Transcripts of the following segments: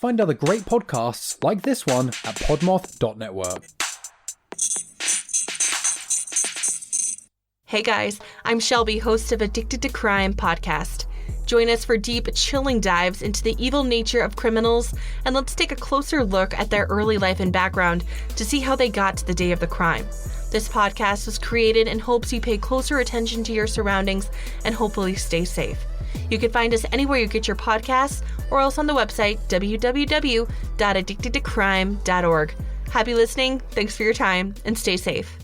find other great podcasts like this one at podmoth.network. Hey guys, I'm Shelby, host of Addicted to Crime podcast. Join us for deep, chilling dives into the evil nature of criminals, and let's take a closer look at their early life and background to see how they got to the day of the crime. This podcast was created in hopes you pay closer attention to your surroundings and hopefully stay safe. You can find us anywhere you get your podcasts or else on the website www.addictedtocrime.org. Happy listening, thanks for your time, and stay safe.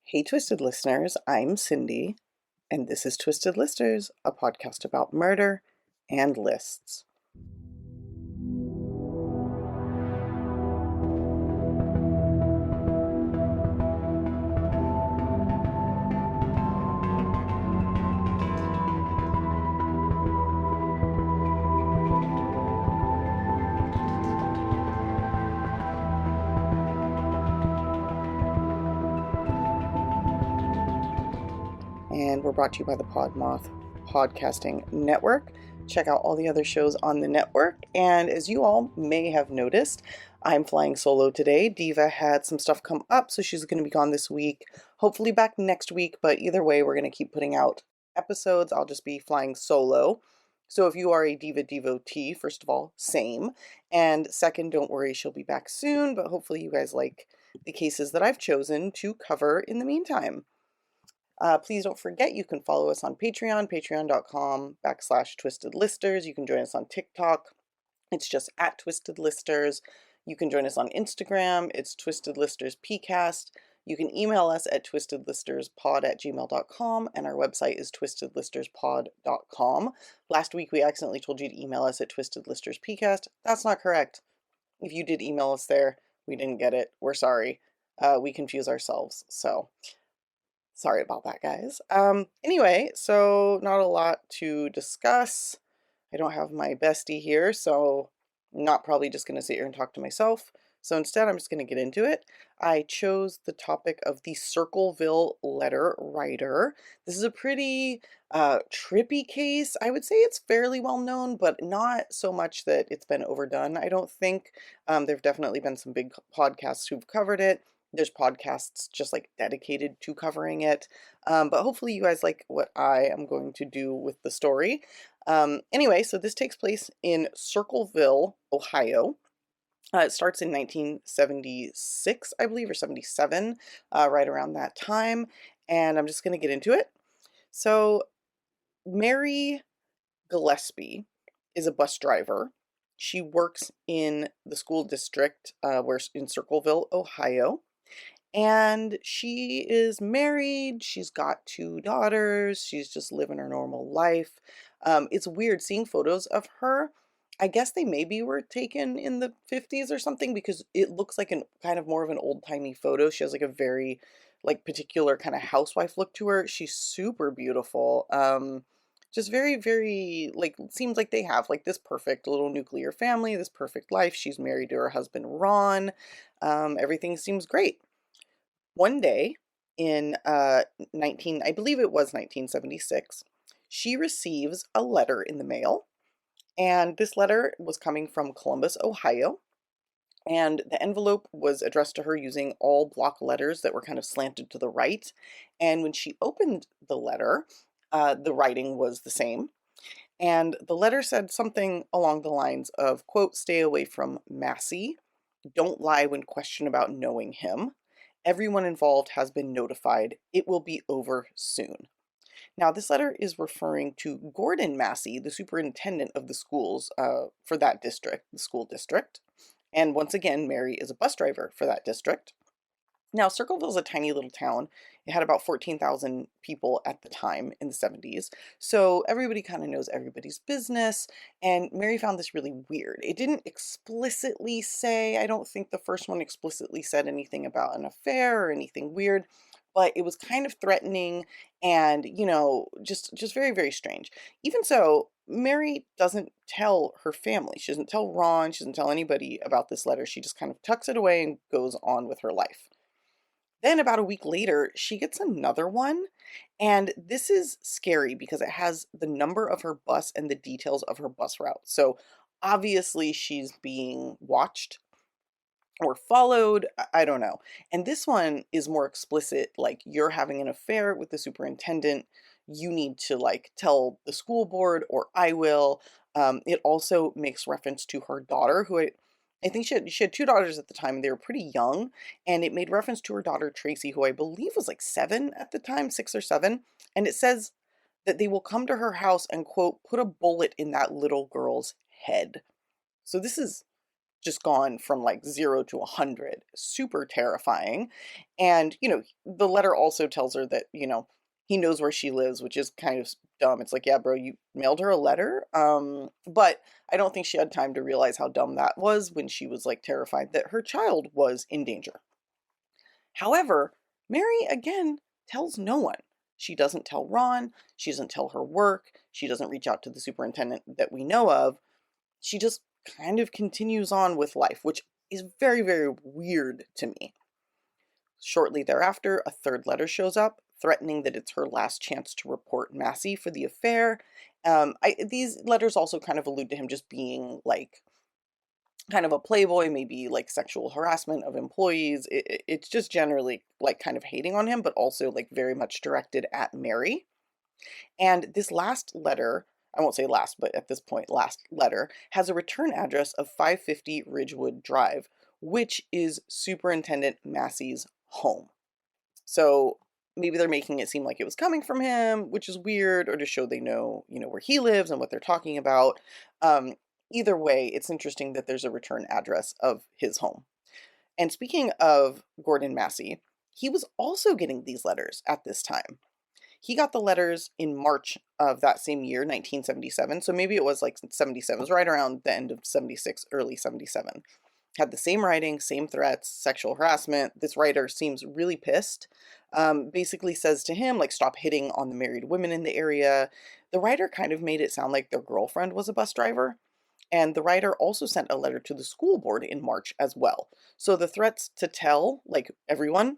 Hey, Twisted listeners, I'm Cindy, and this is Twisted Listers, a podcast about murder and lists. And we're brought to you by the Podmoth Podcasting Network. Check out all the other shows on the network. And as you all may have noticed, I'm flying solo today. Diva had some stuff come up, so she's going to be gone this week. Hopefully back next week, but either way, we're going to keep putting out episodes. I'll just be flying solo. So if you are a Diva devotee, first of all, same. And second, don't worry, she'll be back soon, but hopefully you guys like the cases that I've chosen to cover in the meantime. Please don't forget you can follow us on Patreon, patreon.com/twistedlisters. You can join us on TikTok. It's just at Twisted Listers. You can join us on Instagram. It's Twisted Listers PCast. You can email us at twistedlisterspod@gmail.com, and our website is twistedlisterspod.com. Last week we accidentally told you to email us at twistedlisterspcast. That's not correct. If you did email us there, we didn't get it. We're sorry. We confuse ourselves, so sorry about that, guys. Anyway, so not a lot to discuss. I don't have my bestie here, so I'm not probably just going to sit here and talk to myself. So instead, I'm just going to get into it. I chose the topic of the Circleville letter writer. This is a pretty trippy case. I would say it's fairly well known, but not so much that it's been overdone, I don't think. There have definitely been some big podcasts who've covered it. There's podcasts just like dedicated to covering it. But hopefully you guys like what I am going to do with the story. Anyway, so this takes place in Circleville, Ohio. It starts in 1976, I believe, or 77, right around that time. And I'm just going to get into it. So Mary Gillespie is a bus driver. She works in the school district in Circleville, Ohio. And she is married, she's got 2 daughters, she's just living her normal life. It's weird seeing photos of her. I guess they maybe were taken in the 50s or something, because it looks like an kind of more of an old-timey photo. She has like a very like particular kind of housewife look to her. She's super beautiful. Just very, very, like, seems like they have like this perfect little nuclear family, this perfect life. She's married to her husband, Ron. Everything seems great. One day in I believe it was 1976, she receives a letter in the mail, and this letter was coming from Columbus, Ohio, and the envelope was addressed to her using all block letters that were kind of slanted to the right, and when she opened the letter, the writing was the same, and the letter said something along the lines of, quote, "Stay away from Massey. Don't lie when questioned about knowing him. Everyone involved has been notified. It will be over soon." Now, this letter is referring to Gordon Massey, the superintendent of the schools for that district, the school district. And once again, Mary is a bus driver for that district. Now, Circleville is a tiny little town. It had about 14,000 people at the time in the 70s. So everybody kind of knows everybody's business. And Mary found this really weird. It didn't explicitly say, I don't think the first one explicitly said anything about an affair or anything weird, but it was kind of threatening and, just very, very strange. Even so, Mary doesn't tell her family. She doesn't tell Ron. She doesn't tell anybody about this letter. She just kind of tucks it away and goes on with her life. Then about a week later, she gets another one. And this is scary because it has the number of her bus and the details of her bus route. So obviously she's being watched or followed. I don't know. And this one is more explicit, like you're having an affair with the superintendent. You need to like tell the school board or I will. It also makes reference to her daughter, who I think she had two daughters at the time. They were pretty young, and it made reference to her daughter Tracy, who I believe was like 7 at the time, 6 or 7. And it says that they will come to her house and quote, put a bullet in that little girl's head. So this is just gone from like 0 to 100. Super terrifying. And, the letter also tells her that, he knows where she lives, which is kind of dumb. It's like, yeah, bro, you mailed her a letter. But I don't think she had time to realize how dumb that was when she was like terrified that her child was in danger. However, Mary again tells no one. She doesn't tell Ron. She doesn't tell her work. She doesn't reach out to the superintendent that we know of. She just kind of continues on with life, which is very, very weird to me. Shortly thereafter, a third letter shows up, threatening that it's her last chance to report Massey for the affair. These letters also kind of allude to him just being like kind of a playboy, maybe like sexual harassment of employees. It's just generally like kind of hating on him, but also like very much directed at Mary. And this last letter, I won't say last, but at this point, last letter, has a return address of 550 Ridgewood Drive, which is Superintendent Massey's home. So maybe they're making it seem like it was coming from him, which is weird, or to show they know, where he lives and what they're talking about. Either way, it's interesting that there's a return address of his home. And speaking of Gordon Massey, he was also getting these letters at this time. He got the letters in March of that same year, 1977. So maybe it was like 77. It was right around the end of 76, early 77. Had the same writing, same threats, sexual harassment. This writer seems really pissed. Basically says to him, like, stop hitting on the married women in the area. The writer kind of made it sound like their girlfriend was a bus driver. And the writer also sent a letter to the school board in March as well. So the threats to tell, like, everyone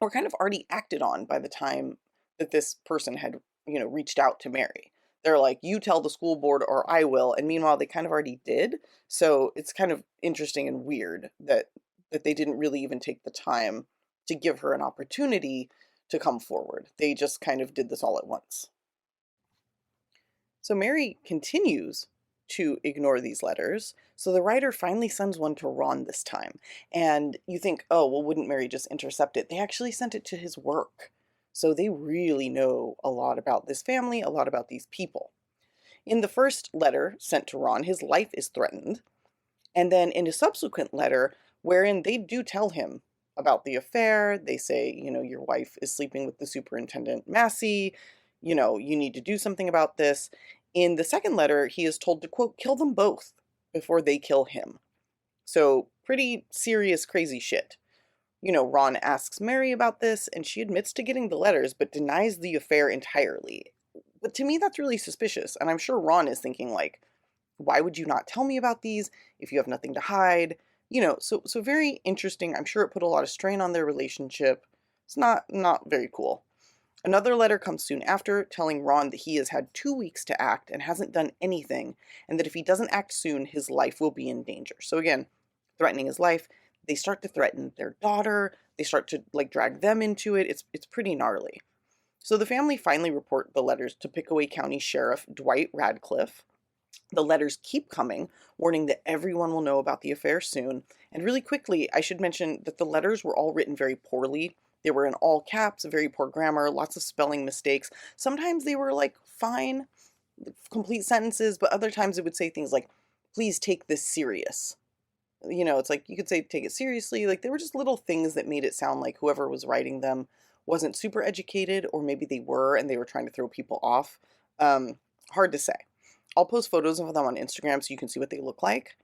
were kind of already acted on by the time that this person had, reached out to Mary. They're like, you tell the school board or I will. And meanwhile, they kind of already did. So it's kind of interesting and weird that they didn't really even take the time to give her an opportunity to come forward. They just kind of did this all at once. So Mary continues to ignore these letters. So the writer finally sends one to Ron this time. And you think, oh, well, wouldn't Mary just intercept it? They actually sent it to his work. So they really know a lot about this family, a lot about these people. In the first letter sent to Ron, his life is threatened. And then in a subsequent letter, wherein they do tell him about the affair, they say, your wife is sleeping with the superintendent Massey, you need to do something about this. In the second letter, he is told to, quote, kill them both before they kill him. So pretty serious, crazy shit. Ron asks Mary about this, and she admits to getting the letters, but denies the affair entirely. But to me, that's really suspicious, and I'm sure Ron is thinking, like, why would you not tell me about these if you have nothing to hide? So very interesting. I'm sure it put a lot of strain on their relationship. It's not very cool. Another letter comes soon after, telling Ron that he has had 2 weeks to act and hasn't done anything, and that if he doesn't act soon, his life will be in danger. So again, threatening his life. They start to threaten their daughter. They start to drag them into it. It's pretty gnarly. So the family finally report the letters to Pickaway County Sheriff Dwight Radcliffe. The letters keep coming, warning that everyone will know about the affair soon. And really quickly, I should mention that the letters were all written very poorly. They were in all caps, very poor grammar, lots of spelling mistakes. Sometimes they were fine, complete sentences, but other times it would say things like, please take this serious. It's like you could say take it seriously. There were just little things that made it sound like whoever was writing them wasn't super educated, or maybe they were and they were trying to throw people off. Hard to say. I'll post photos of them on Instagram so you can see what they look like.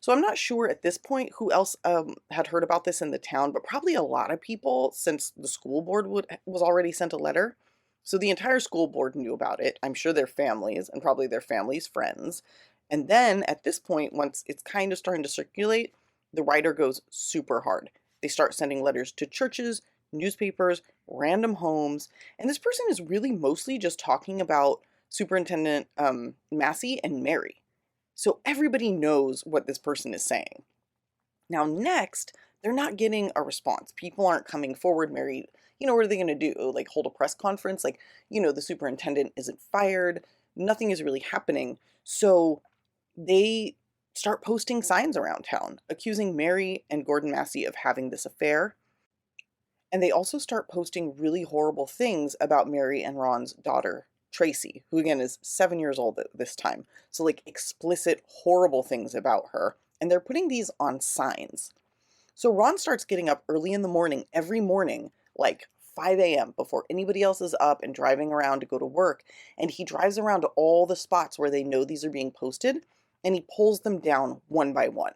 So I'm not sure at this point who else had heard about this in the town, but probably a lot of people, since the school board was already sent a letter. So the entire school board knew about it. I'm sure their families and probably their families' friends. And then at this point, once it's kind of starting to circulate, the writer goes super hard. They start sending letters to churches, newspapers, random homes, and this person is really mostly just talking about Superintendent Massey and Mary. So everybody knows what this person is saying. Now, next, they're not getting a response. People aren't coming forward. Mary, what are they going to do? Like hold a press conference? Like, the superintendent isn't fired. Nothing is really happening. So they start posting signs around town, accusing Mary and Gordon Massey of having this affair. And they also start posting really horrible things about Mary and Ron's daughter, Tracy, who again is 7 years old at this time. So like explicit, horrible things about her. And they're putting these on signs. So Ron starts getting up early in the morning, every morning, like 5 a.m. before anybody else is up and driving around to go to work. And he drives around to all the spots where they know these are being posted and he pulls them down one by one.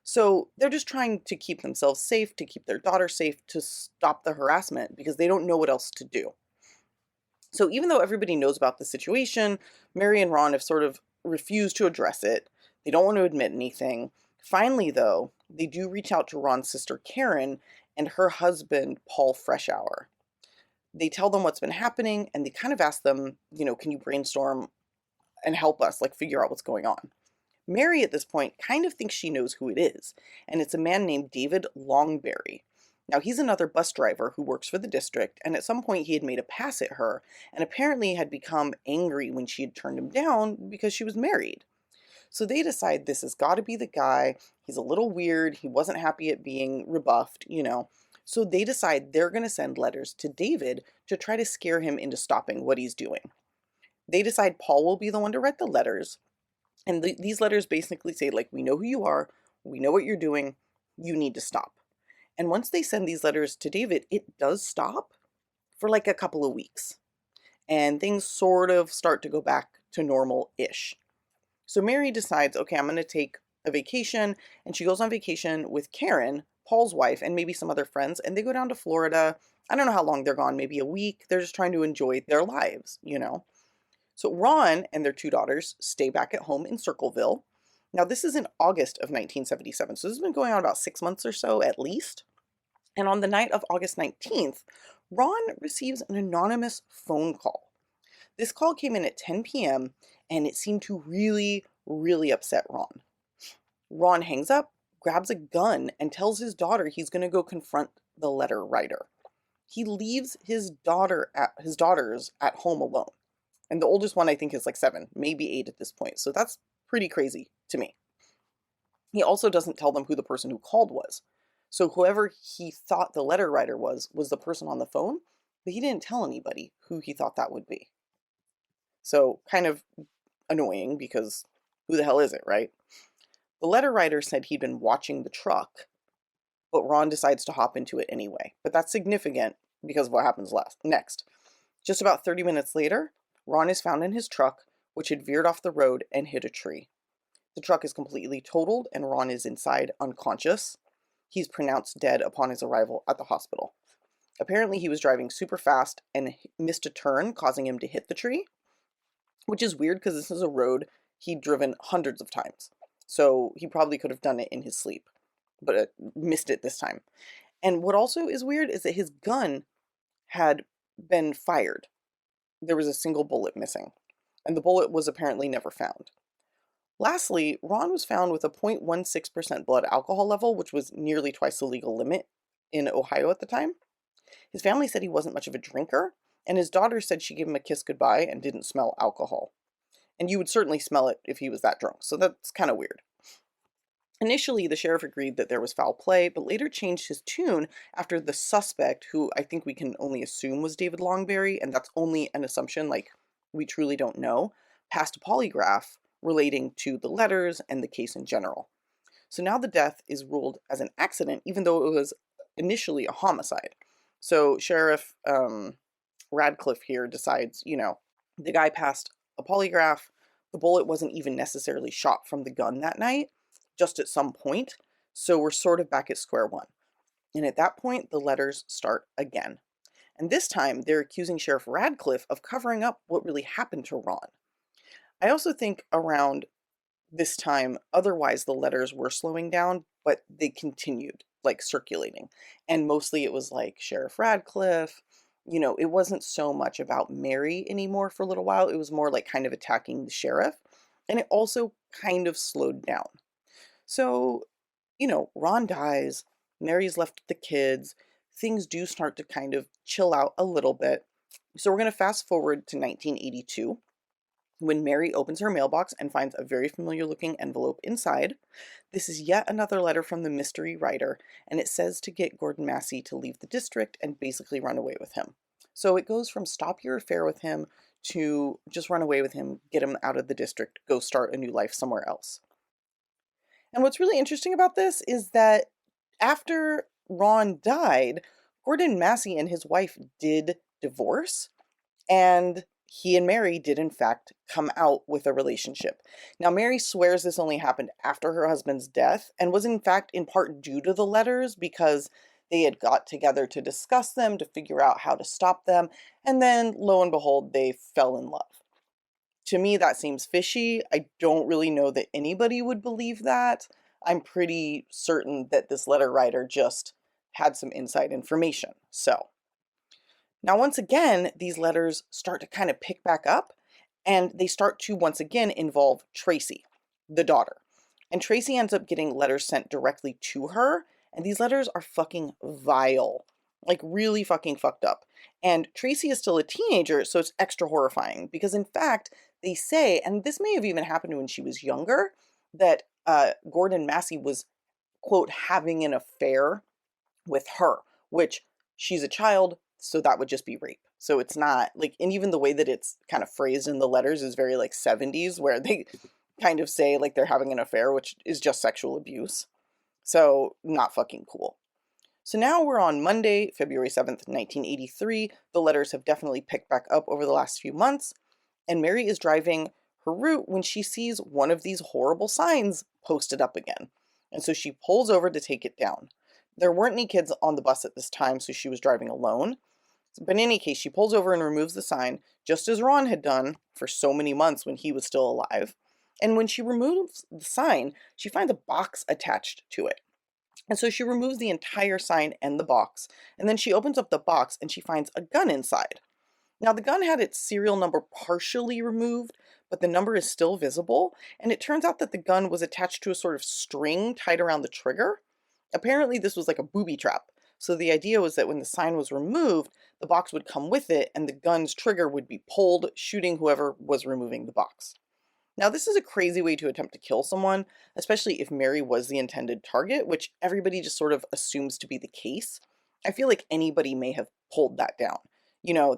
So they're just trying to keep themselves safe, to keep their daughter safe, to stop the harassment because they don't know what else to do. So even though everybody knows about the situation, Mary and Ron have sort of refused to address it. They don't want to admit anything. Finally, though, they do reach out to Ron's sister Karen and her husband, Paul Freshour. They tell them what's been happening and they kind of ask them, can you brainstorm and help us, like figure out what's going on? Mary at this point kind of thinks she knows who it is, and it's a man named David Longberry. Now, he's another bus driver who works for the district, and at some point he had made a pass at her, and apparently had become angry when she had turned him down because she was married. So they decide this has got to be the guy. He's a little weird. He wasn't happy at being rebuffed, So they decide they're going to send letters to David to try to scare him into stopping what he's doing. They decide Paul will be the one to write the letters. And these letters basically say, like, we know who you are. We know what you're doing. You need to stop. And once they send these letters to David, it does stop for like a couple of weeks. And things sort of start to go back to normal-ish. So Mary decides, okay, I'm going to take a vacation. And she goes on vacation with Karen, Paul's wife, and maybe some other friends. And they go down to Florida. I don't know how long they're gone, maybe a week. They're just trying to enjoy their lives, So Ron and their 2 daughters stay back at home in Circleville. Now, this is in August of 1977. So this has been going on about 6 months or so at least. And on the night of August 19th, Ron receives an anonymous phone call. This call came in at 10 p.m. and it seemed to really, really upset Ron. Ron hangs up, grabs a gun, and tells his daughter he's going to go confront the letter writer. He leaves his daughters at home alone. And the oldest one, I think, is like 7, maybe 8 at this point. So that's pretty crazy to me. He also doesn't tell them who the person who called was. So whoever he thought the letter writer was the person on the phone, but he didn't tell anybody who he thought that would be. So kind of annoying because who the hell is it, right? The letter writer said he'd been watching the truck, but Ron decides to hop into it anyway. But that's significant because of what happens next. Just about 30 minutes later, Ron is found in his truck, which had veered off the road and hit a tree. The truck is completely totaled and Ron is inside unconscious. He's pronounced dead upon his arrival at the hospital. Apparently he was driving super fast and missed a turn, causing him to hit the tree, which is weird because this is a road he'd driven hundreds of times. So he probably could have done it in his sleep, but missed it this time. And what also is weird is that his gun had been fired. There was a single bullet missing, and the bullet was apparently never found. Lastly, Ron was found with a 0.16% blood alcohol level, which was nearly twice the legal limit in Ohio at the time. His family said he wasn't much of a drinker, and his daughter said she gave him a kiss goodbye and didn't smell alcohol. And you would certainly smell it if he was that drunk, so that's kind of weird. Initially, the sheriff agreed that there was foul play, but later changed his tune after the suspect, who I think we can only assume was David Longberry, and that's only an assumption, like we truly don't know, passed a polygraph relating to the letters and the case in general. So now the death is ruled as an accident, even though it was initially a homicide. So Sheriff Radcliffe here decides, the guy passed a polygraph, the bullet wasn't even necessarily shot from the gun that night, just at some point, so we're sort of back at square one. And at that point, the letters start again. And this time, they're accusing Sheriff Radcliffe of covering up what really happened to Ron. I also think around this time, otherwise the letters were slowing down, but they continued like circulating. And mostly it was like Sheriff Radcliffe. It wasn't so much about Mary anymore for a little while. It was more like kind of attacking the sheriff. And it also kind of slowed down. So, Ron dies, Mary's left with the kids, things do start to kind of chill out a little bit. So we're going to fast forward to 1982 when Mary opens her mailbox and finds a very familiar looking envelope inside. This is yet another letter from the mystery writer, and it says to get Gordon Massey to leave the district and basically run away with him. So it goes from stop your affair with him to just run away with him, get him out of the district, go start a new life somewhere else. And what's really interesting about this is that after Ron died, Gordon Massey and his wife did divorce, and he and Mary did in fact come out with a relationship. Now, Mary swears this only happened after her husband's death and was in fact in part due to the letters, because they had got together to discuss them, to figure out how to stop them, and then lo and behold, they fell in love. To me, that seems fishy. I don't really know that anybody would believe that. I'm pretty certain that this letter writer just had some inside information. So, now once again, these letters start to kind of pick back up, and they start to once again involve Tracy, the daughter. And Tracy ends up getting letters sent directly to her, and these letters are fucking vile. Like really fucking fucked up. And Tracy is still a teenager, so it's extra horrifying, because in fact, they say, and this may have even happened when she was younger, that Gordon Massey was, quote, having an affair with her, which she's a child, so that would just be rape. So it's not like, and even the way that it's kind of phrased in the letters is very like 70s, where they kind of say like they're having an affair, which is just sexual abuse. So not fucking cool. So now we're on Monday, February 7th, 1983. The letters have definitely picked back up over the last few months. And Mary is driving her route when she sees one of these horrible signs posted up again. And so she pulls over to take it down. There weren't any kids on the bus at this time, so she was driving alone. But in any case, she pulls over and removes the sign, just as Ron had done for so many months when he was still alive. And when she removes the sign, she finds a box attached to it. And so she removes the entire sign and the box, and then she opens up the box and she finds a gun inside. Now, the gun had its serial number partially removed, but the number is still visible, and it turns out that the gun was attached to a sort of string tied around the trigger. Apparently, this was like a booby trap. So the idea was that when the sign was removed, the box would come with it, and the gun's trigger would be pulled, shooting whoever was removing the box. Now, this is a crazy way to attempt to kill someone, especially if Mary was the intended target, which everybody just sort of assumes to be the case. I feel like anybody may have pulled that down.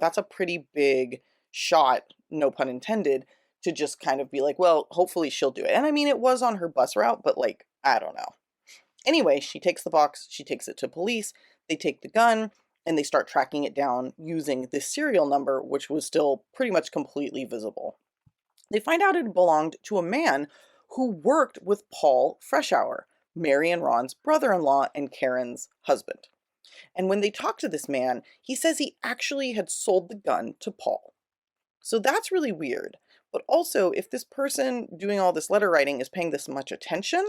That's a pretty big shot, no pun intended, to just kind of be like, well, hopefully she'll do it. And I mean, it was on her bus route, but like, I don't know. Anyway, she takes the box, she takes it to police, they take the gun, and they start tracking it down using this serial number, which was still pretty much completely visible. They find out it belonged to a man who worked with Paul Freshour, Mary and Ron's brother-in-law and Karen's husband. And when they talk to this man, he says he actually had sold the gun to Paul. So that's really weird. But also, if this person doing all this letter writing is paying this much attention,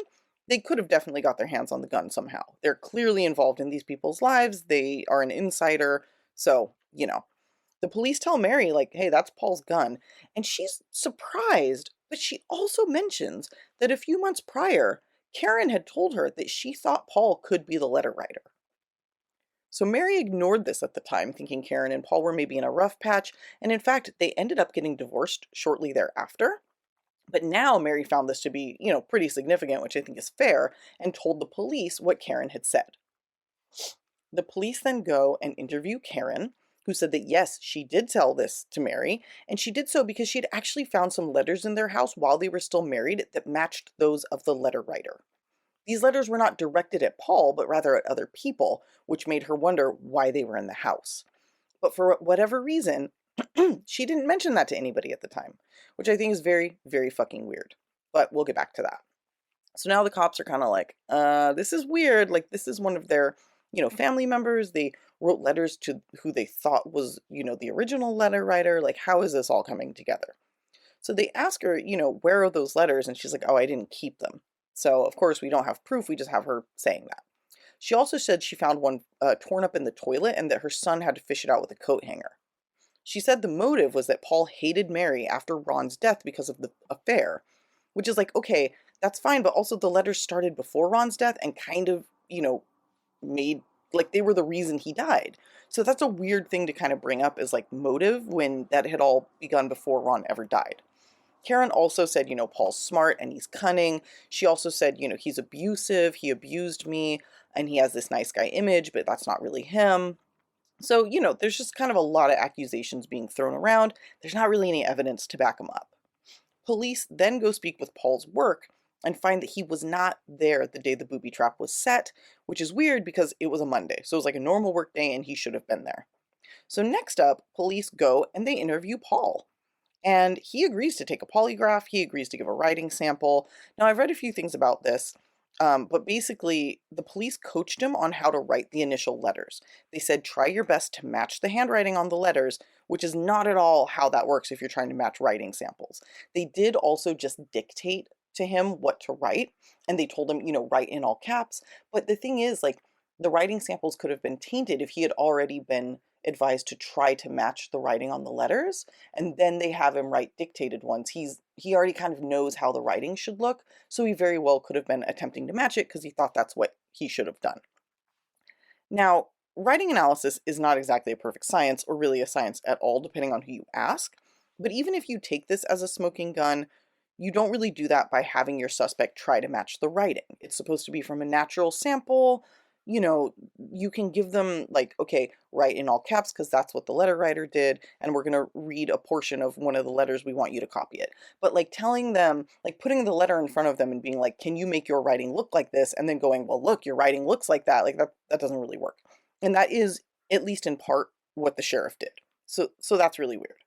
they could have definitely got their hands on the gun somehow. They're clearly involved in these people's lives. They are an insider. So, The police tell Mary, like, hey, that's Paul's gun. And she's surprised, but she also mentions that a few months prior, Karen had told her that she thought Paul could be the letter writer. So Mary ignored this at the time, thinking Karen and Paul were maybe in a rough patch, and in fact, they ended up getting divorced shortly thereafter. But now Mary found this to be, pretty significant, which I think is fair, and told the police what Karen had said. The police then go and interview Karen, who said that yes, she did tell this to Mary, and she did so because she had actually found some letters in their house while they were still married that matched those of the letter writer. These letters were not directed at Paul, but rather at other people, which made her wonder why they were in the house. But for whatever reason, she didn't mention that to anybody at the time, which I think is very, very fucking weird. But we'll get back to that. So now the cops are kind of like, this is weird. Like, this is one of their, family members. They wrote letters to who they thought was, the original letter writer. Like, how is this all coming together? So they ask her, where are those letters? And she's like, oh, I didn't keep them. So, of course, we don't have proof. We just have her saying that. She also said she found one torn up in the toilet and that her son had to fish it out with a coat hanger. She said the motive was that Paul hated Mary after Ron's death because of the affair, which is like, okay, that's fine, but also the letters started before Ron's death and kind of, made, like, they were the reason he died. So that's a weird thing to kind of bring up as, like, motive when that had all begun before Ron ever died. Karen also said, Paul's smart and he's cunning. She also said, he's abusive, he abused me, and he has this nice guy image, but that's not really him. So, there's just kind of a lot of accusations being thrown around. There's not really any evidence to back them up. Police then go speak with Paul's work and find that he was not there the day the booby trap was set, which is weird because it was a Monday. So it was like a normal work day and he should have been there. So next up, police go and they interview Paul. And he agrees to take a polygraph. He agrees to give a writing sample. Now, I've read a few things about this, but basically, the police coached him on how to write the initial letters. They said, try your best to match the handwriting on the letters, which is not at all how that works if you're trying to match writing samples. They did also just dictate to him what to write, and they told him, write in all caps. But the thing is, like, the writing samples could have been tainted if he had already been advised to try to match the writing on the letters, and then they have him write dictated ones. He already kind of knows how the writing should look, so he very well could have been attempting to match it because he thought that's what he should have done. Now, writing analysis is not exactly a perfect science, or really a science at all, depending on who you ask, but even if you take this as a smoking gun, you don't really do that by having your suspect try to match the writing. It's supposed to be from a natural sample. You can give them, like, okay, write in all caps because that's what the letter writer did, and we're going to read a portion of one of the letters, we want you to copy it. But, like, telling them, like, putting the letter in front of them and being like, can you make your writing look like this? And then going, well, look, your writing looks like that. Like, that doesn't really work. And that is, at least in part, what the sheriff did. So that's really weird.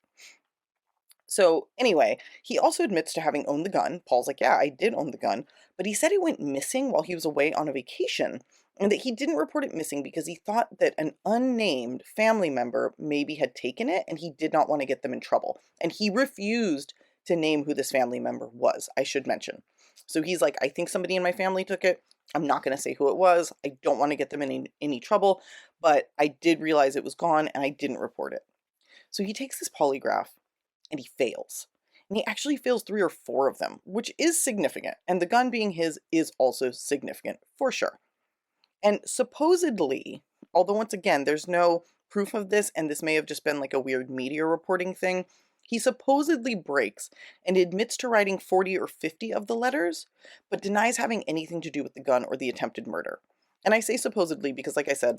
So anyway, he also admits to having owned the gun. Paul's like, yeah, I did own the gun. But he said it went missing while he was away on a vacation, and that he didn't report it missing because he thought that an unnamed family member maybe had taken it, and he did not want to get them in trouble. And he refused to name who this family member was, I should mention. So he's like, I think somebody in my family took it. I'm not going to say who it was. I don't want to get them in any trouble, but I did realize it was gone, and I didn't report it. So he takes this polygraph, and he fails. And he actually fails 3 or 4 of them, which is significant. And the gun being his is also significant, for sure. And supposedly, although once again, there's no proof of this, and this may have just been like a weird media reporting thing, he supposedly breaks and admits to writing 40 or 50 of the letters, but denies having anything to do with the gun or the attempted murder. And I say supposedly because, like I said,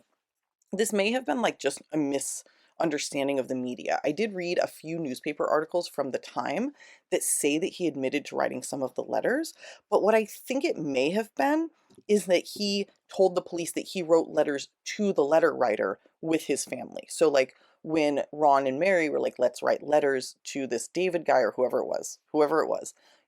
this may have been like just a misunderstanding of the media. I did read a few newspaper articles from the time that say that he admitted to writing some of the letters, but what I think it may have been is that he told the police that he wrote letters to the letter writer with his family. So like when Ron and Mary were like, let's write letters to this David guy or whoever it was,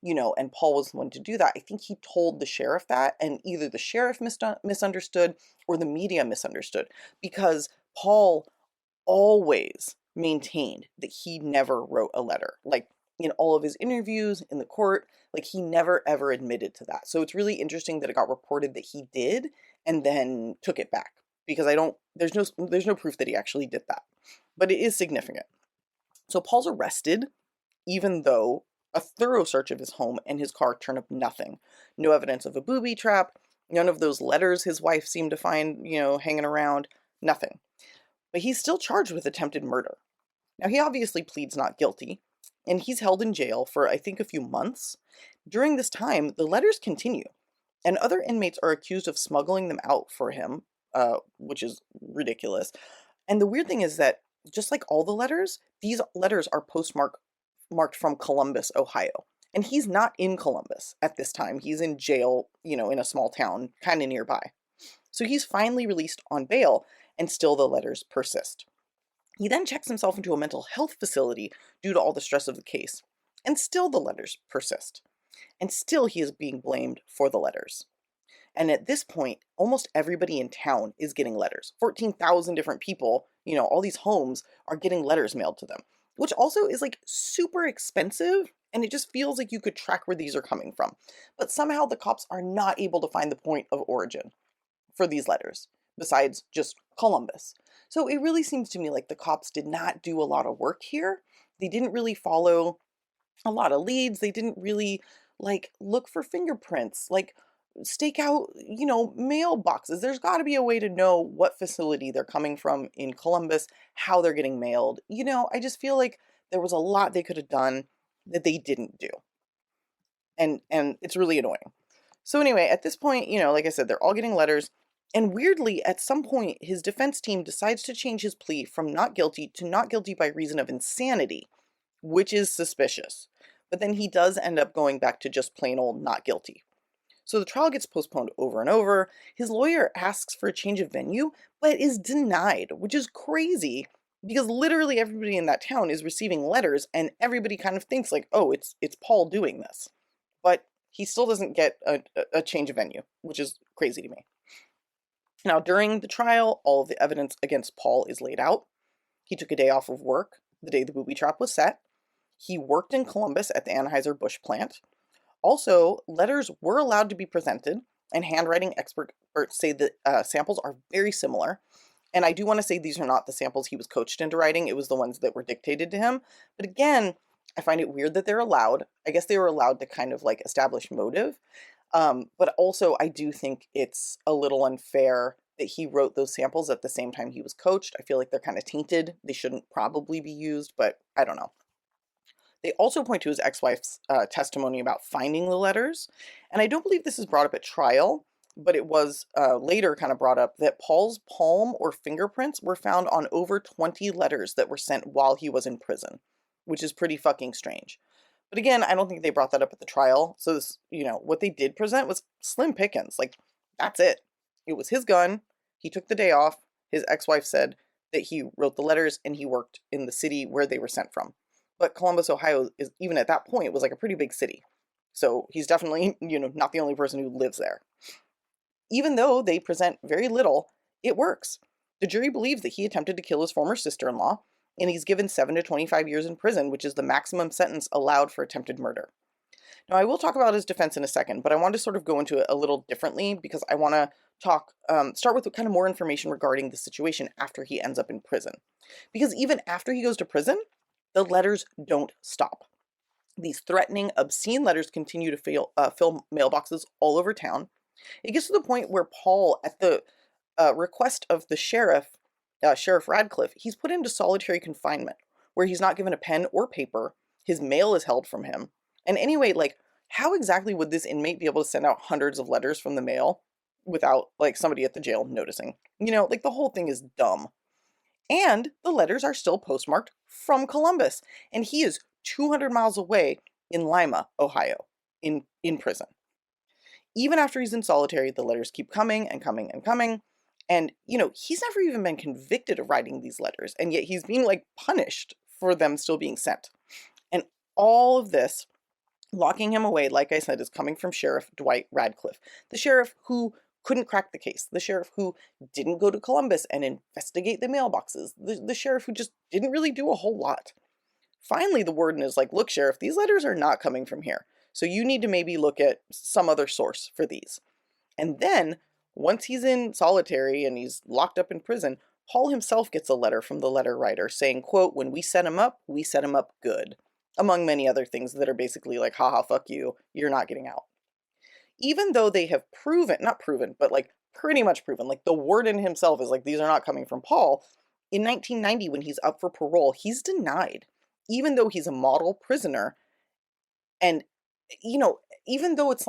and Paul was the one to do that. I think he told the sheriff that, and either the sheriff misunderstood or the media misunderstood, because Paul always maintained that he never wrote a letter. Like in all of his interviews in the court, like he never ever admitted to that. So it's really interesting that it got reported that he did and then took it back, because there's no proof that he actually did that. But it is significant. So Paul's arrested, even though a thorough search of his home and his car turned up nothing. No evidence of a booby trap, none of those letters his wife seemed to find, hanging around, nothing. But he's still charged with attempted murder. Now, he obviously pleads not guilty, and he's held in jail for, I think, a few months. During this time, the letters continue, and other inmates are accused of smuggling them out for him, which is ridiculous. And the weird thing is that, just like all the letters, these letters are marked from Columbus, Ohio. And he's not in Columbus at this time. He's in jail, in a small town kind of nearby. So he's finally released on bail, and still the letters persist. He then checks himself into a mental health facility due to all the stress of the case, and still the letters persist. And still he is being blamed for the letters. And at this point, almost everybody in town is getting letters. 14,000 different people, all these homes are getting letters mailed to them, which also is like super expensive. And it just feels like you could track where these are coming from. But somehow the cops are not able to find the point of origin. for these letters, besides just Columbus. So it really seems to me like the cops did not do a lot of work here. They didn't really follow a lot of leads. They didn't really like look for fingerprints, like stake out, mailboxes. There's got to be a way to know what facility they're coming from in Columbus, how they're getting mailed. I just feel like there was a lot they could have done that they didn't do. And it's really annoying. So anyway, at this point, like I said, they're all getting letters. And weirdly, at some point, his defense team decides to change his plea from not guilty to not guilty by reason of insanity, which is suspicious. But then he does end up going back to just plain old not guilty. So the trial gets postponed over and over. His lawyer asks for a change of venue, but is denied, which is crazy because literally everybody in that town is receiving letters and everybody kind of thinks like, oh, it's Paul doing this. But he still doesn't get a change of venue, which is crazy to me. Now, during the trial, all of the evidence against Paul is laid out. He took a day off of work the day the booby trap was set. He worked in Columbus at the Anheuser-Busch plant. Also, letters were allowed to be presented, and handwriting experts say that samples are very similar. And I do want to say these are not the samples he was coached into writing. It was the ones that were dictated to him. But again, I find it weird that they're allowed. I guess they were allowed to kind of like establish motive. But also, I do think it's a little unfair that he wrote those samples at the same time he was coached. I feel like they're kind of tainted. They shouldn't probably be used, but I don't know. They also point to his ex-wife's testimony about finding the letters. And I don't believe this is brought up at trial, but it was later kind of brought up that Paul's palm or fingerprints were found on over 20 letters that were sent while he was in prison, which is pretty fucking strange. But again, I don't think they brought that up at the trial. So this, what they did present was slim pickings. Like, that's it. It was his gun. He took the day off. His ex-wife said that he wrote the letters and he worked in the city where they were sent from. But Columbus, Ohio, is even at that point was like a pretty big city. So he's definitely, not the only person who lives there. Even though they present very little, it works. The jury believes that he attempted to kill his former sister-in-law, and he's given 7 to 25 years in prison, which is the maximum sentence allowed for attempted murder. Now, I will talk about his defense in a second, but I want to sort of go into it a little differently because I want to start with kind of more information regarding the situation after he ends up in prison. Because even after he goes to prison, the letters don't stop. These threatening, obscene letters continue to fill mailboxes all over town. It gets to the point where Paul, at the request of the Sheriff Radcliffe, he's put into solitary confinement, where he's not given a pen or paper. His mail is held from him. And anyway, how exactly would this inmate be able to send out hundreds of letters from the mail without, somebody at the jail noticing? The whole thing is dumb. And the letters are still postmarked from Columbus. And he is 200 miles away in Lima, Ohio, in prison. Even after he's in solitary, the letters keep coming and coming and coming. And, he's never even been convicted of writing these letters. And yet he's being, punished for them still being sent. And all of this, locking him away, like I said, is coming from Sheriff Dwight Radcliffe. The sheriff who couldn't crack the case. The sheriff who didn't go to Columbus and investigate the mailboxes. The sheriff who just didn't really do a whole lot. Finally, the warden is like, look, Sheriff, these letters are not coming from here. So you need to maybe look at some other source for these. And then, once he's in solitary and he's locked up in prison, Paul himself gets a letter from the letter writer saying, quote, when we set him up good. Among many other things that are basically like, haha, fuck you, you're not getting out. Even though they have pretty much proven, the warden himself is like, these are not coming from Paul. In 1990, when he's up for parole, he's denied, even though he's a model prisoner. And, even though it's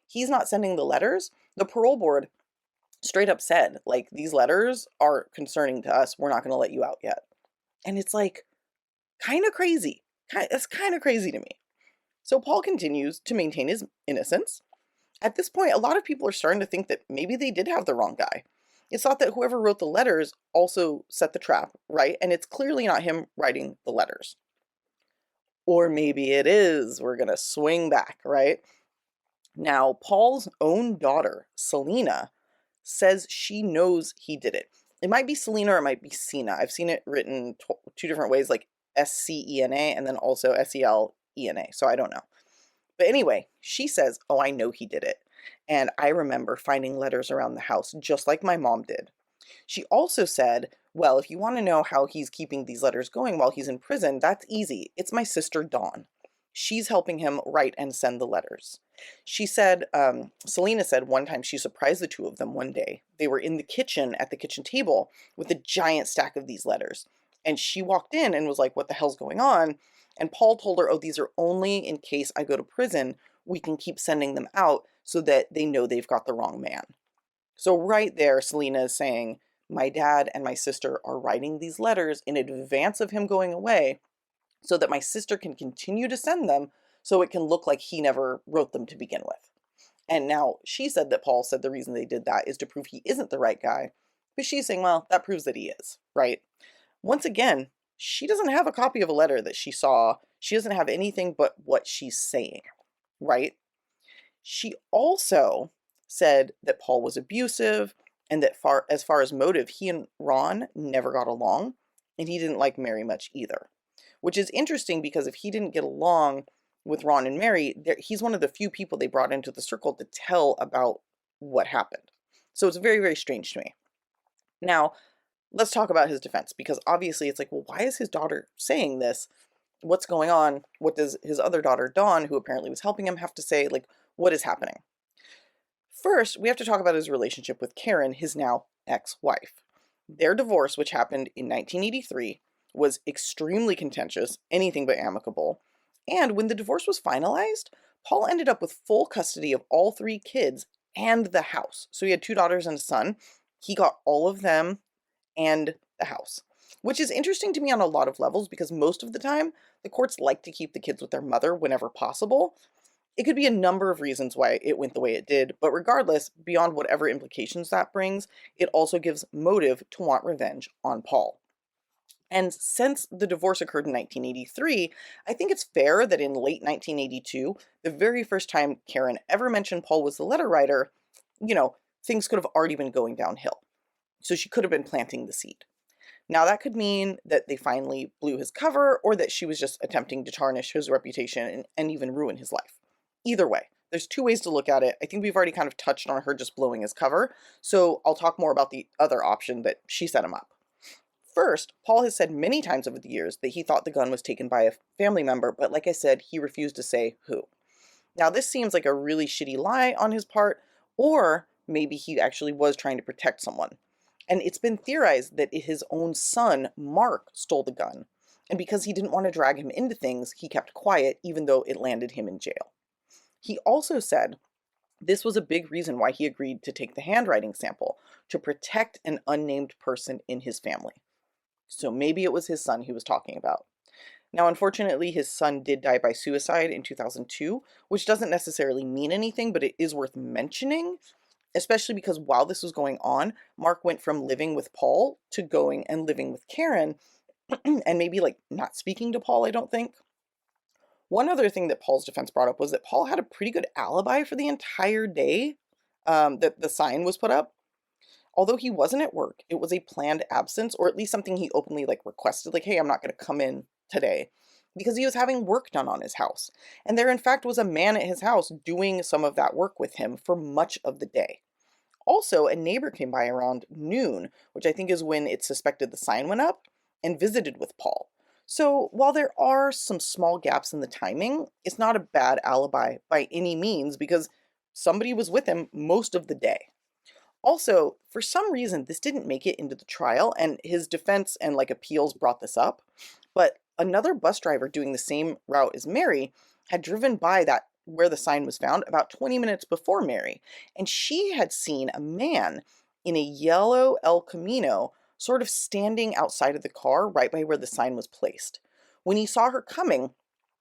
he's not sending the letters, the parole board straight up said, these letters are concerning to us. We're not going to let you out yet. And it's kind of crazy. It's kind of crazy to me. So Paul continues to maintain his innocence. At this point, a lot of people are starting to think that maybe they did have the wrong guy. It's thought that whoever wrote the letters also set the trap, right? And it's clearly not him writing the letters. Or maybe it is. We're going to swing back, right? Now, Paul's own daughter, Selena, says she knows he did it. It might be Selena or it might be Sena. I've seen it written two different ways, Scena and then also Selena. So I don't know. But anyway, she says, oh, I know he did it. And I remember finding letters around the house just like my mom did. She also said, well, if you want to know how he's keeping these letters going while he's in prison, that's easy. It's my sister Dawn. She's helping him write and send the letters. She said, Selena said one time she surprised the two of them one day. They were in the kitchen at the kitchen table with a giant stack of these letters. And she walked in and was like, what the hell's going on? And Paul told her, oh, these are only in case I go to prison. We can keep sending them out so that they know they've got the wrong man. So right there, Selena is saying, my dad and my sister are writing these letters in advance of him going away so that my sister can continue to send them so it can look like he never wrote them to begin with. And now she said that Paul said the reason they did that is to prove he isn't the right guy. But she's saying, well, that proves that he is, right? Once again, she doesn't have a copy of a letter that she saw. She doesn't have anything but what she's saying, right? She also said that Paul was abusive and that as far as motive, he and Ron never got along, and he didn't like Mary much either. Which is interesting because if he didn't get along with Ron and Mary, he's one of the few people they brought into the circle to tell about what happened. So it's very, very strange to me. Now, let's talk about his defense, because obviously it's like, well, why is his daughter saying this? What's going on? What does his other daughter, Dawn, who apparently was helping him, have to say? Like, what is happening? First, we have to talk about his relationship with Karen, his now ex-wife. Their divorce, which happened in 1983, was extremely contentious, anything but amicable. And when the divorce was finalized, Paul ended up with full custody of all 3 kids and the house. So he had 2 daughters and a son. He got all of them and the house, which is interesting to me on a lot of levels because most of the time, the courts like to keep the kids with their mother whenever possible. It could be a number of reasons why it went the way it did, but regardless, beyond whatever implications that brings, it also gives motive to want revenge on Paul. And since the divorce occurred in 1983, I think it's fair that in late 1982, the very first time Karen ever mentioned Paul was the letter writer, things could have already been going downhill. So she could have been planting the seed. Now that could mean that they finally blew his cover, or that she was just attempting to tarnish his reputation and even ruin his life. Either way, there's 2 ways to look at it. I think we've already kind of touched on her just blowing his cover, so I'll talk more about the other option that she set him up. First, Paul has said many times over the years that he thought the gun was taken by a family member, but like I said, he refused to say who. Now this seems like a really shitty lie on his part, or maybe he actually was trying to protect someone. And it's been theorized that his own son, Mark, stole the gun. And because he didn't want to drag him into things, he kept quiet, even though it landed him in jail. He also said this was a big reason why he agreed to take the handwriting sample, to protect an unnamed person in his family. So maybe it was his son he was talking about. Now, unfortunately, his son did die by suicide in 2002, which doesn't necessarily mean anything, but it is worth mentioning, especially because while this was going on, Mark went from living with Paul to going and living with Karen, and maybe not speaking to Paul, I don't think. One other thing that Paul's defense brought up was that Paul had a pretty good alibi for the entire day that the sign was put up. Although he wasn't at work, it was a planned absence, or at least something he openly requested, hey, I'm not going to come in today, because he was having work done on his house. And there in fact was a man at his house doing some of that work with him for much of the day. Also, a neighbor came by around noon, which I think is when it's suspected the sign went up, and visited with Paul. So while there are some small gaps in the timing, it's not a bad alibi by any means, because somebody was with him most of the day. Also, for some reason, this didn't make it into the trial, and his defense and appeals brought this up, but another bus driver doing the same route as Mary had driven by that where the sign was found about 20 minutes before Mary, and she had seen a man in a yellow El Camino sort of standing outside of the car right by where the sign was placed. When he saw her coming,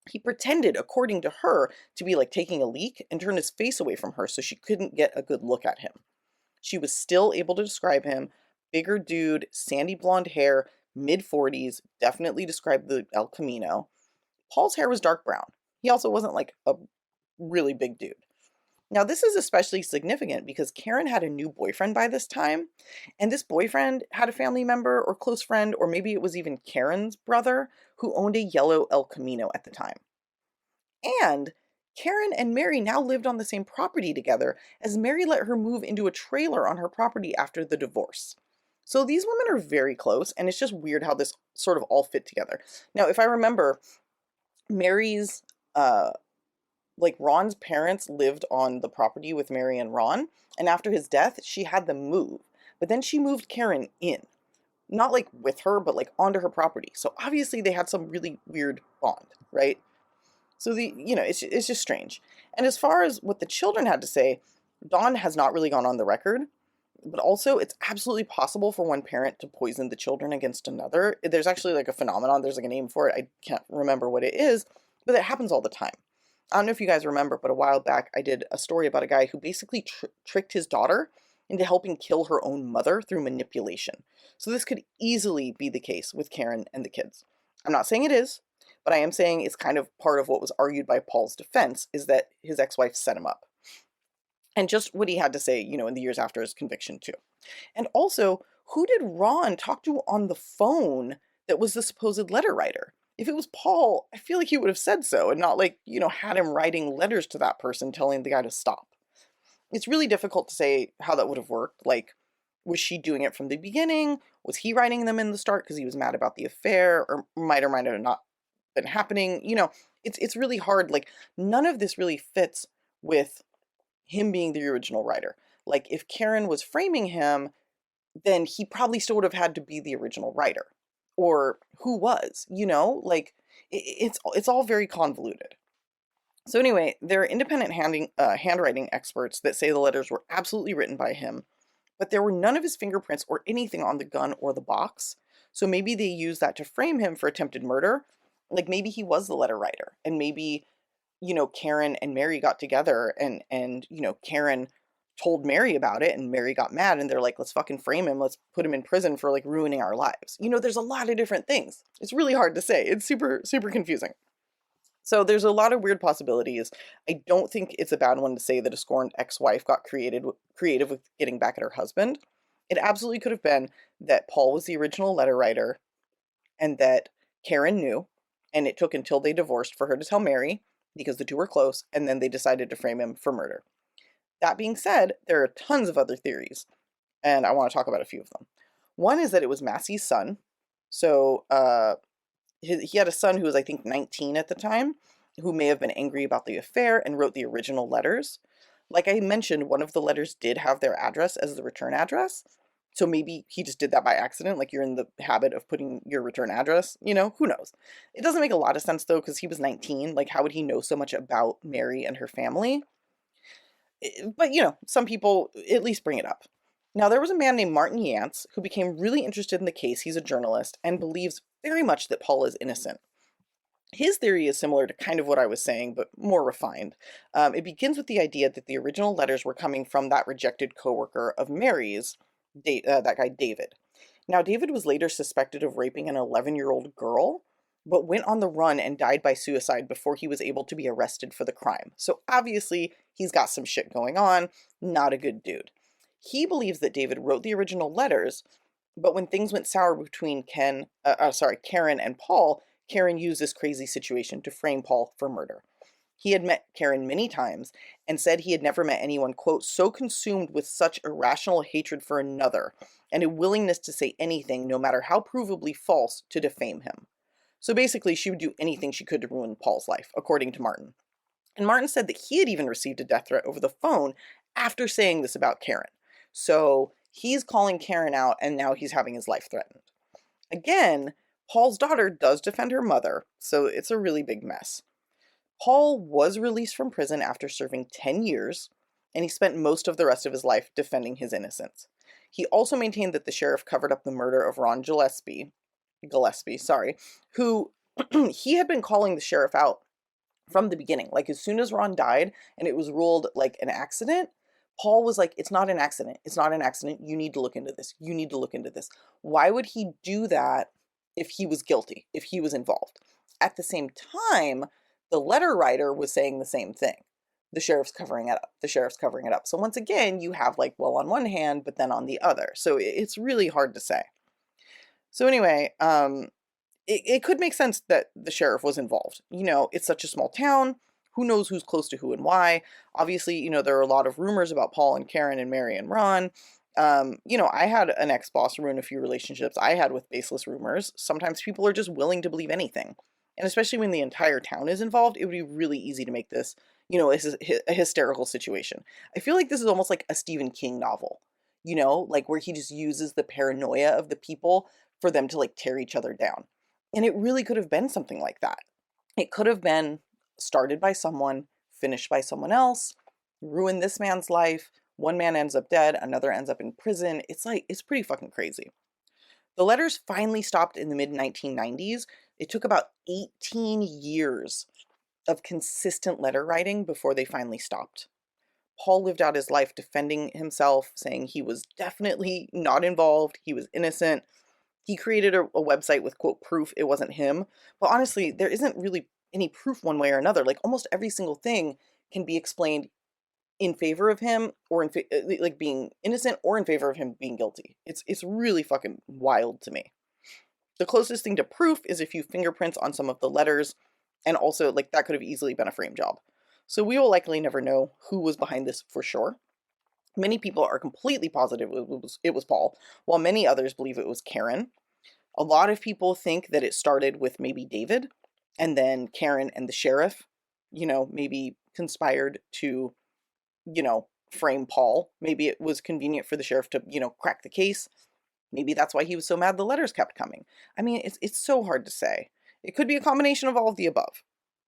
he pretended, according to her, to be taking a leak and turned his face away from her so she couldn't get a good look at him. She was still able to describe him, bigger dude, sandy blonde hair, mid-40s, definitely described the El Camino. Paul's hair was dark brown. He also wasn't a really big dude. Now this is especially significant because Karen had a new boyfriend by this time, and this boyfriend had a family member or close friend, or maybe it was even Karen's brother, who owned a yellow El Camino at the time. And Karen and Mary now lived on the same property together, as Mary let her move into a trailer on her property after the divorce. So these women are very close, and it's just weird how this sort of all fit together. Now, if I remember, Mary's, Ron's parents lived on the property with Mary and Ron, and after his death, she had them move. But then she moved Karen in. Not like with her, but like onto her property. So obviously they had some really weird bond, right? So it's just strange. And as far as what the children had to say, Dawn has not really gone on the record, but also it's absolutely possible for one parent to poison the children against another. There's actually like a phenomenon, there's like a name for it, I can't remember what it is, but it happens all the time. I don't know if you guys remember, but a while back I did a story about a guy who basically tricked his daughter into helping kill her own mother through manipulation. So this could easily be the case with Karen and the kids. I'm not saying it is, but I am saying it's kind of part of what was argued by Paul's defense, is that his ex-wife set him up. And just what he had to say, in the years after his conviction too. And also, who did Ron talk to on the phone that was the supposed letter writer? If it was Paul, I feel like he would have said so and not had him writing letters to that person telling the guy to stop. It's really difficult to say how that would have worked. Like, was she doing it from the beginning? Was he writing them in the start because he was mad about the affair, or might have not been happening? It's really hard. Like, none of this really fits with him being the original writer. Like, if Karen was framing him, then he probably still would have had to be the original writer. Or who was, it's all very convoluted. So anyway, there are independent handwriting experts that say the letters were absolutely written by him, but there were none of his fingerprints or anything on the gun or the box. So maybe they used that to frame him for attempted murder. Like, maybe he was the letter writer, and maybe, Karen and Mary got together and Karen told Mary about it, and Mary got mad, and they're like, let's fucking frame him. Let's put him in prison for ruining our lives. There's a lot of different things. It's really hard to say. It's super, super confusing. So there's a lot of weird possibilities. I don't think it's a bad one to say that a scorned ex-wife got creative with getting back at her husband. It absolutely could have been that Paul was the original letter writer and that Karen knew, and it took until they divorced for her to tell Mary, because the two were close, and then they decided to frame him for murder. That being said, there are tons of other theories, and I want to talk about a few of them. One is that it was Massey's son. So, he had a son who was, I think, 19 at the time, who may have been angry about the affair and wrote the original letters. Like I mentioned, one of the letters did have their address as the return address. So maybe he just did that by accident, like you're in the habit of putting your return address, who knows? It doesn't make a lot of sense, though, because he was 19. Like, how would he know so much about Mary and her family? But, some people at least bring it up. Now, there was a man named Martin Yance who became really interested in the case. He's a journalist and believes very much that Paul is innocent. His theory is similar to kind of what I was saying, but more refined. It begins with the idea that the original letters were coming from that rejected coworker of Mary's, that guy David. Now, David was later suspected of raping an 11-year-old girl, but went on the run and died by suicide before he was able to be arrested for the crime. So obviously, he's got some shit going on, not a good dude. He believes that David wrote the original letters, but when things went sour between Karen and Paul, Karen used this crazy situation to frame Paul for murder. He had met Karen many times and said he had never met anyone, quote, so consumed with such irrational hatred for another and a willingness to say anything, no matter how provably false, to defame him. So basically, she would do anything she could to ruin Paul's life, according to Martin. And Martin said that he had even received a death threat over the phone after saying this about Karen. So he's calling Karen out, and now he's having his life threatened. Again, Paul's daughter does defend her mother, so it's a really big mess. Paul was released from prison after serving 10 years, and he spent most of the rest of his life defending his innocence. He also maintained that the sheriff covered up the murder of Ron Gillespie, who he had been calling the sheriff out from the beginning. Like, as soon as Ron died and it was ruled like an accident, Paul was like, it's not an accident. It's not an accident. You need to look into this. You need to look into this. Why would he do that if he was guilty, if he was involved? At the same time, the letter writer was saying the same thing. The sheriff's covering it up. The sheriff's covering it up. So once again, you have on one hand, but then on the other. So it's really hard to say. So anyway, it could make sense that the sheriff was involved. It's such a small town. Who knows who's close to who and why? Obviously, there are a lot of rumors about Paul and Karen and Mary and Ron. I had an ex-boss ruin a few relationships I had with baseless rumors. Sometimes people are just willing to believe anything. And especially when the entire town is involved, it would be really easy to make this, a hysterical situation. I feel like this is almost like a Stephen King novel, like where he just uses the paranoia of the people for them to like tear each other down. And it really could have been something like that. It could have been started by someone, finished by someone else, ruined this man's life. One man ends up dead, another ends up in prison. It's pretty fucking crazy. The letters finally stopped in the mid-1990s. It took about 18 years of consistent letter writing before they finally stopped. Paul lived out his life defending himself, saying he was definitely not involved, he was innocent. He created a website with, quote, proof it wasn't him. But honestly, there isn't really any proof one way or another. Like, almost every single thing can be explained in favor of him, or like being innocent, or in favor of him being guilty. It's really fucking wild to me. The closest thing to proof is a few fingerprints on some of the letters, and also like that could have easily been a frame job. So we will likely never know who was behind this for sure. Many people are completely positive it was Paul, while many others believe it was Karen. A lot of people think that it started with maybe David, and then Karen and the sheriff, maybe conspired to frame Paul. Maybe it was convenient for the sheriff to, crack the case. Maybe that's why he was so mad the letters kept coming. I mean, it's so hard to say. It could be a combination of all of the above.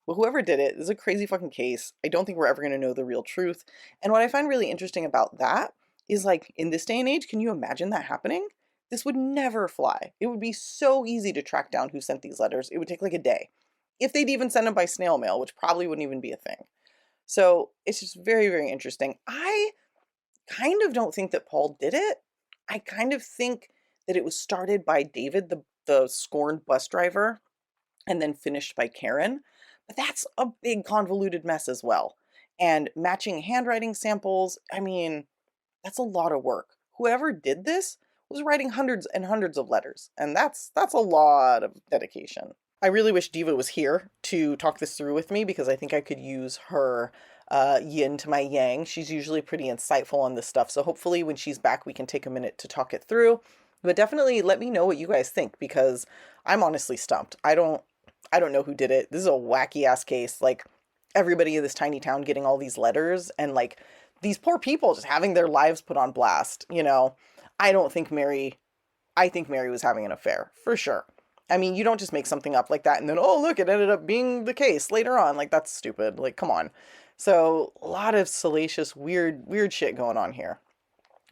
But whoever did it is a crazy fucking case. I don't think we're ever going to know the real truth. And what I find really interesting about that is, like, in this day and age, can you imagine that happening? This would never fly. It would be so easy to track down who sent these letters. It would take like a day. If they'd even send them by snail mail, which probably wouldn't even be a thing. So it's just very, very interesting. I kind of don't think that Paul did it. I kind of think that it was started by David, the scorned bus driver, and then finished by Karen. But that's a big convoluted mess as well. And matching handwriting samples, I mean, that's a lot of work. Whoever did this was writing hundreds and hundreds of letters. And that's a lot of dedication. I really wish Diva was here to talk this through with me, because I think I could use her yin to my yang. She's usually pretty insightful on this stuff. So hopefully when she's back, we can take a minute to talk it through. But definitely let me know what you guys think, because I'm honestly stumped. I don't know who did it. This is a wacky ass case. Like, everybody in this tiny town getting all these letters, and like these poor people just having their lives put on blast. I think Mary was having an affair for sure. I mean, you don't just make something up like that and then, oh, look, it ended up being the case later on. Like, that's stupid. Like, come on. So a lot of salacious, weird shit going on here.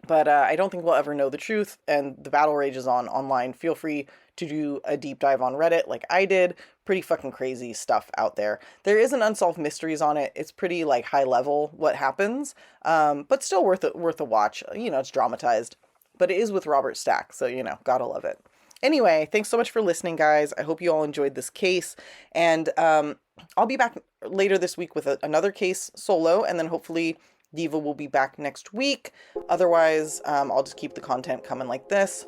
But I don't think we'll ever know the truth, and the battle rages on online. Feel free to do a deep dive on Reddit like I did. Pretty fucking crazy stuff out there. There is an Unsolved Mysteries on it. It's pretty like high level what happens, but still worth a watch. It's dramatized, but it is with Robert Stack, so gotta love it. Anyway, thanks so much for listening, guys. I hope you all enjoyed this case, and I'll be back later this week with another case solo, and then hopefully Diva will be back next week. Otherwise, I'll just keep the content coming like this.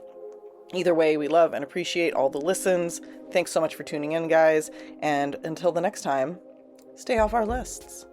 Either way, we love and appreciate all the listens. Thanks so much for tuning in, guys, and until the next time, stay off our lists.